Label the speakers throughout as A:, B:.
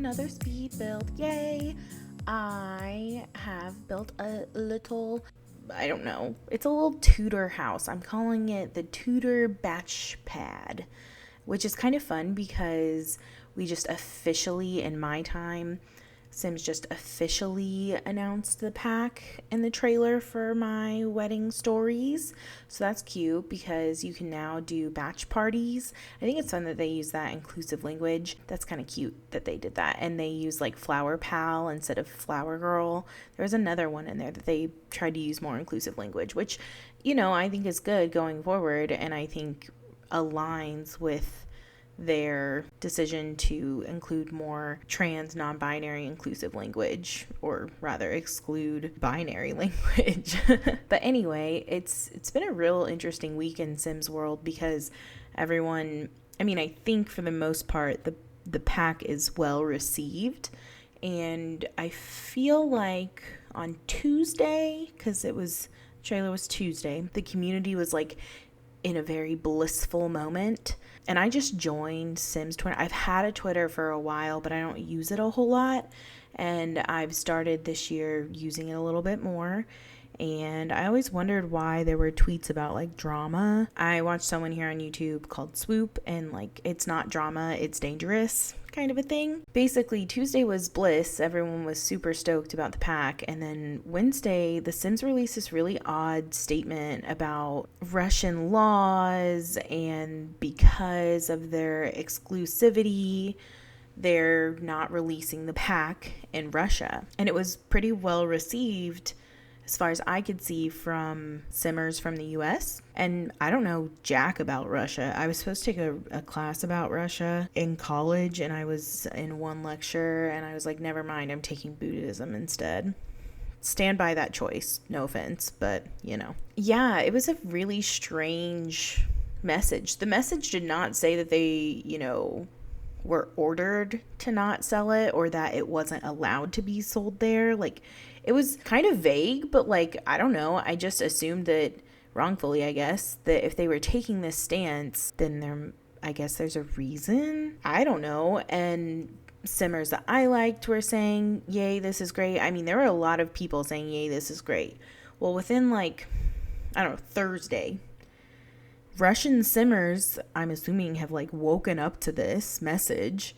A: another speed build. Yay! I have built a little, I don't know, it's a little Tudor house. I'm calling it the Tudor Batch Pad, which is kind of fun because we just officially, in my time, Sims just officially announced the pack in the trailer for my wedding stories. So that's cute because you can now do batch parties. I think it's fun that they use that inclusive language. That's kind of cute that they did that. And they use like Flower Pal instead of Flower Girl. There was another one in there that they tried to use more inclusive language, which, I think is good going forward. And I think aligns with their decision to include more trans, non-binary inclusive language, or rather exclude binary language. But anyway, it's been a real interesting week in Sims World because everyone, I think for the most part, the pack is well received. And I feel like on Tuesday, because trailer was Tuesday, the community was like in a very blissful moment. And I just joined Sims Twitter. I've had a Twitter for a while, but I don't use it a whole lot. And I've started this year using it a little bit more. And I always wondered why there were tweets about like drama. I watched someone here on YouTube called Swoop, and like it's not drama, it's dangerous kind of a thing. Basically, Tuesday was bliss. Everyone was super stoked about the pack. And then Wednesday, The Sims released this really odd statement about Russian laws, and because of their exclusivity, they're not releasing the pack in Russia. And it was pretty well received as far as I could see from Simmers from the US. And I don't know jack about Russia. I was supposed to take a class about Russia in college, and I was in one lecture, and I was like, never mind, I'm taking Buddhism instead. Stand by that choice. No offense, but Yeah, it was a really strange message. The message did not say that they, were ordered to not sell it or that it wasn't allowed to be sold there. Like, it was kind of vague, but like, I don't know. I just assumed that, wrongfully, I guess, that if they were taking this stance, then there's a reason. I don't know. And Simmers that I liked were saying, yay, this is great. There were a lot of people saying, yay, this is great. Well, within Thursday, Russian Simmers, I'm assuming, have like woken up to this message.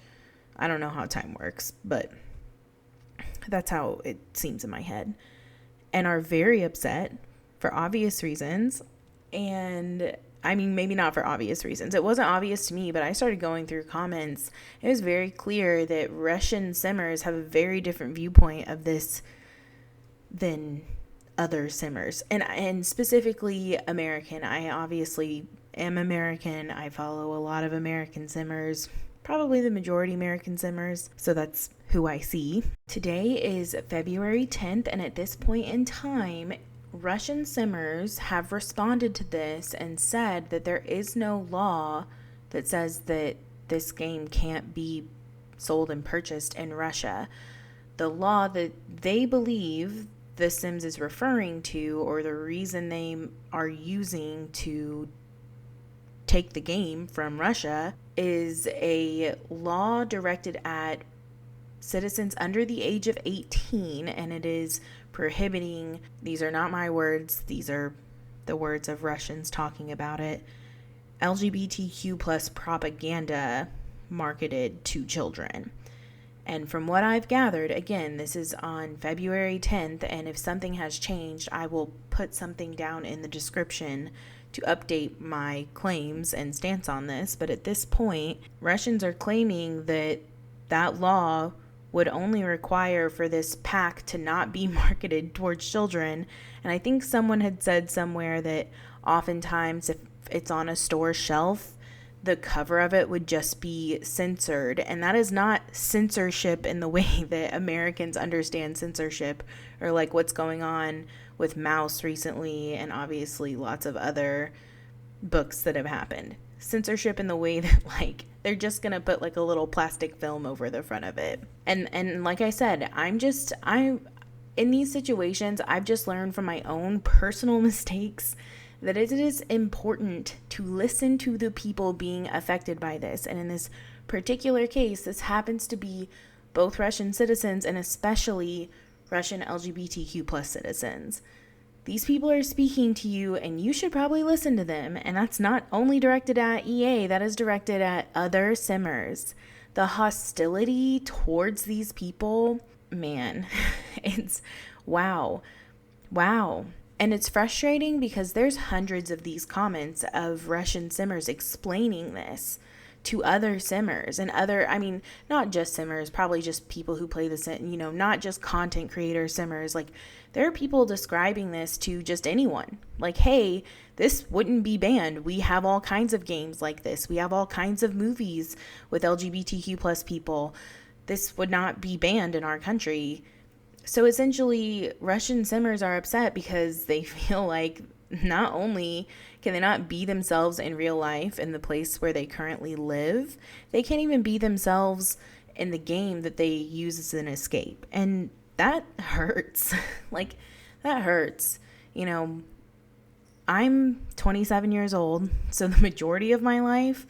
A: I don't know how time works, but that's how it seems in my head, and are very upset for obvious reasons. And maybe not for obvious reasons. It wasn't obvious to me, but I started going through comments. It was very clear that Russian Simmers have a very different viewpoint of this than other Simmers, and specifically American. I obviously am American. I follow a lot of American Simmers, probably the majority American Simmers, so that's who I see. Today is February 10th, and at this point in time, Russian Simmers have responded to this and said that there is no law that says that this game can't be sold and purchased in Russia. The law that they believe The Sims is referring to, or the reason they are using to take the game from Russia, is a law directed at citizens under the age of 18, and it is prohibiting, these are not my words, these are the words of Russians talking about it, LGBTQ plus propaganda marketed to children. And from what I've gathered, again, this is on February 10th, and if something has changed, I will put something down in the description to update my claims and stance on this. But at this point, Russians are claiming that that law would only require for this pack to not be marketed towards children. And I think someone had said somewhere that oftentimes if it's on a store shelf, the cover of it would just be censored. And that is not censorship in the way that Americans understand censorship, or like what's going on with Mouse recently, and obviously lots of other books that have happened. Censorship in the way that like they're just gonna put like a little plastic film over the front of it. And like I said, I'm in these situations, I've just learned from my own personal mistakes that it is important to listen to the people being affected by this. And in this particular case, this happens to be both Russian citizens and especially Russian LGBTQ plus citizens. These people are speaking to you and you should probably listen to them. And that's not only directed at EA, that is directed at other simmers. The hostility towards these people, man, it's wow. And it's frustrating because there's hundreds of these comments of Russian simmers explaining this to other simmers and not just simmers, probably just people who play the not just content creator simmers. Like, there are people describing this to just anyone. Like, hey, this wouldn't be banned. We have all kinds of games like this. We have all kinds of movies with LGBTQ plus people. This would not be banned in our country. So essentially, Russian simmers are upset because they feel like not only can they not be themselves in real life in the place where they currently live, they can't even be themselves in the game that they use as an escape. And that hurts. Like, that hurts. You know, I'm 27 years old, so the majority of my life,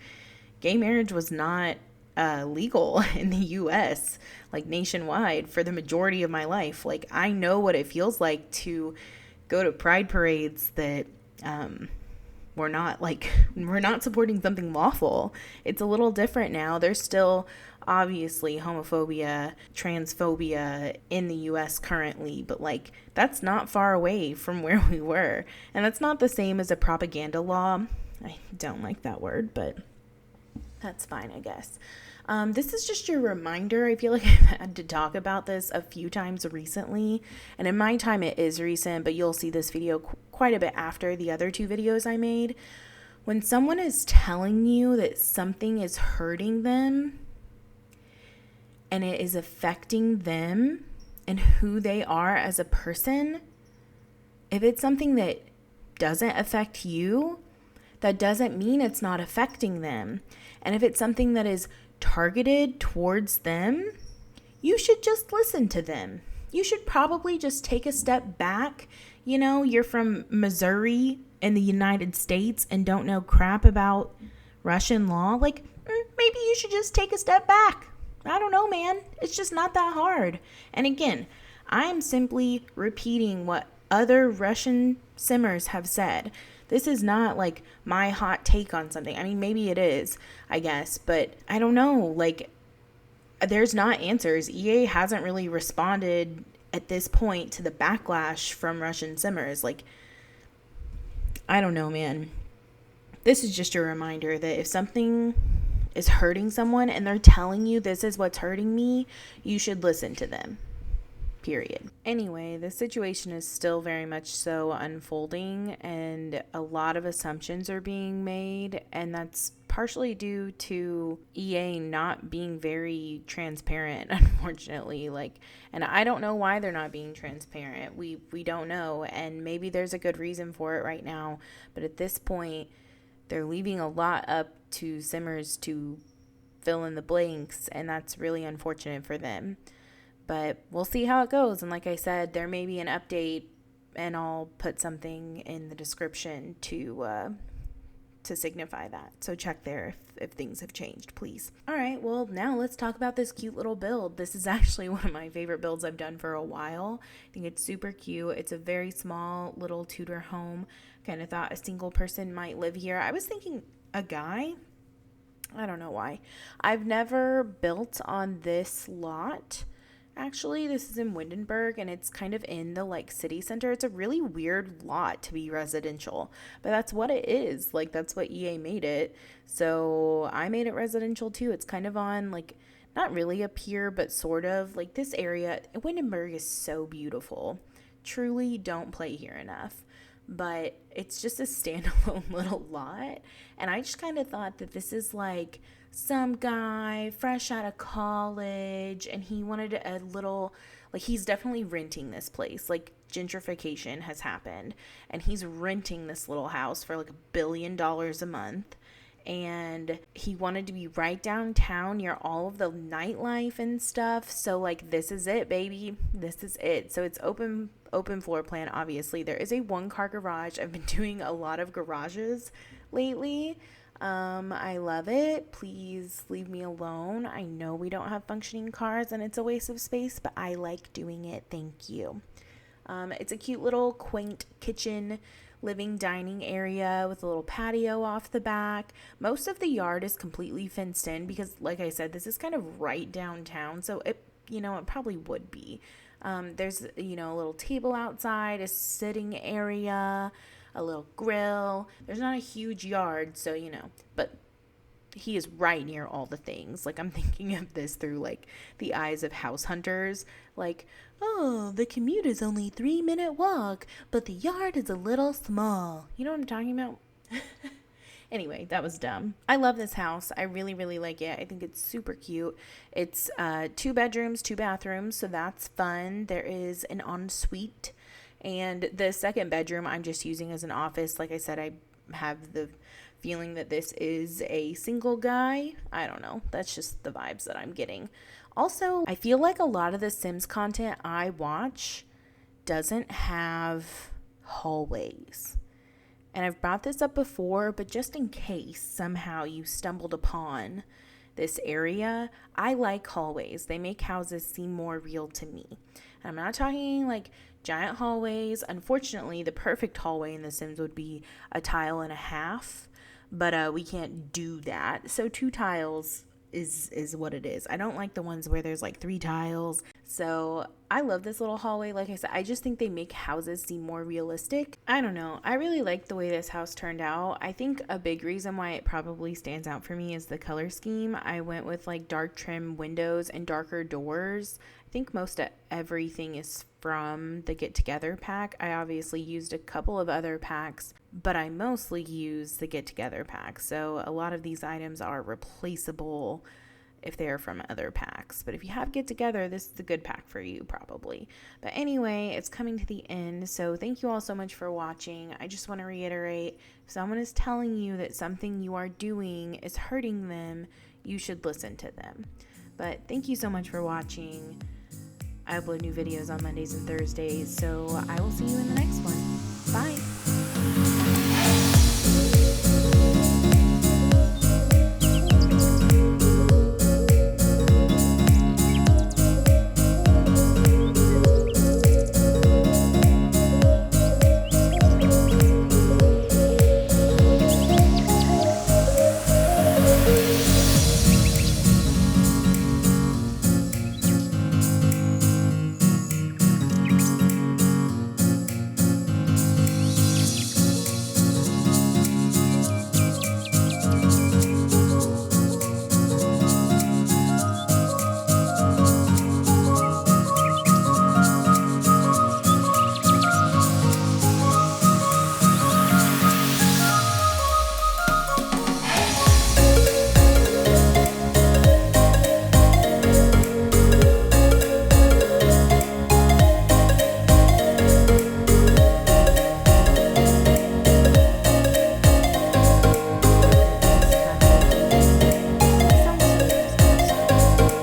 A: gay marriage was not legal in the US, like nationwide, for the majority of my life. Like, I know what it feels like to go to pride parades that we're not supporting something lawful. It's a little different now. There's still obviously homophobia, transphobia in the US currently, but like, that's not far away from where we were. And that's not the same as a propaganda law. I don't like that word, but that's fine, I guess. This is just your reminder. I feel like I've had to talk about this a few times recently, and in my time it is recent, but you'll see this video quite a bit after the other two videos I made. When someone is telling you that something is hurting them and it is affecting them and who they are as a person, if it's something that doesn't affect you, that doesn't mean it's not affecting them. And if it's something that is targeted towards them, you should just listen to them. You should probably just take a step back. You know, you're from Missouri in the United States and don't know crap about Russian law. Like, maybe you should just take a step back. I don't know, man. It's just not that hard. And again, I am simply repeating what other Russian simmers have said. This is not like my hot take on something. I mean, maybe it is, I guess, but I don't know. Like, there's not answers. EA hasn't really responded at this point to the backlash from Russian simmers. Like, I don't know, man. This is just a reminder that if something is hurting someone and they're telling you this is what's hurting me, you should listen to them. Period. Anyway, the situation is still very much so unfolding and a lot of assumptions are being made, and that's partially due to EA not being very transparent, unfortunately. And I don't know why they're not being transparent. We don't know, and maybe there's a good reason for it right now, but at this point they're leaving a lot up to simmers to fill in the blanks, and that's really unfortunate for them. But we'll see how it goes. And like I said, there may be an update, and I'll put something in the description to signify that. So check there if things have changed, please. All right, well, now let's talk about this cute little build. This is actually one of my favorite builds I've done for a while. I think it's super cute. It's a very small little Tudor home. Kind of thought a single person might live here. I was thinking a guy. I don't know why. I've never built on this lot. Actually, this is in Windenburg, and it's kind of in the city center. It's a really weird lot to be residential, but that's what it is. That's what EA made it. So I made it residential too. It's kind of on not really a pier, but sort of. This area, Windenburg is so beautiful. Truly don't play here enough. But it's just a standalone little lot, and I just kind of thought that this is some guy fresh out of college, and he wanted a little, he's definitely renting this place. Gentrification has happened, and he's renting this little house for $1 billion a month, and he wanted to be right downtown near all of the nightlife and stuff. So this is it, baby. This is it. So it's open floor plan. Obviously there is a 1-car garage. I've been doing a lot of garages lately. I love it. Please leave me alone. I know we don't have functioning cars and it's a waste of space, but I like doing it. Thank you. It's a cute little quaint kitchen, living, dining area with a little patio off the back. Most of the yard is completely fenced in because, like I said, this is kind of right downtown, so it probably would be. There's, a little table outside, a sitting area, a little grill. There's not a huge yard, so, but he is right near all the things. Like, I'm thinking of this through, like, the eyes of house hunters. Like, oh, the commute is only 3-minute walk, but the yard is a little small. You know what I'm talking about? Anyway, that was dumb. I love this house. I really, really like it. I think it's super cute. It's 2 bedrooms, 2 bathrooms, so that's fun. There is an ensuite, and the second bedroom I'm just using as an office. Like I said, I have the feeling that this is a single guy. I don't know. That's just the vibes that I'm getting. Also, I feel like a lot of the Sims content I watch doesn't have hallways. And I've brought this up before, but just in case somehow you stumbled upon this area, I like hallways. They make houses seem more real to me. And I'm not talking like giant hallways. Unfortunately, the perfect hallway in The Sims would be a tile and a half, but we can't do that. So 2 tiles is what it is. I don't like the ones where there's like 3 tiles. So I love this little hallway. Like I said, I just think they make houses seem more realistic. I don't know. I really like the way this house turned out. I think a big reason why it probably stands out for me is the color scheme. I went with like dark trim windows and darker doors. I think most of everything is from the Get Together pack. I obviously used a couple of other packs, but I mostly used the Get Together pack. So a lot of these items are replaceable if they're from other packs. But if you have Get Together, this is a good pack for you probably. But anyway, it's coming to the end. So thank you all so much for watching. I just want to reiterate, if someone is telling you that something you are doing is hurting them, you should listen to them. But thank you so much for watching. I upload new videos on Mondays and Thursdays, so I will see you in the next one.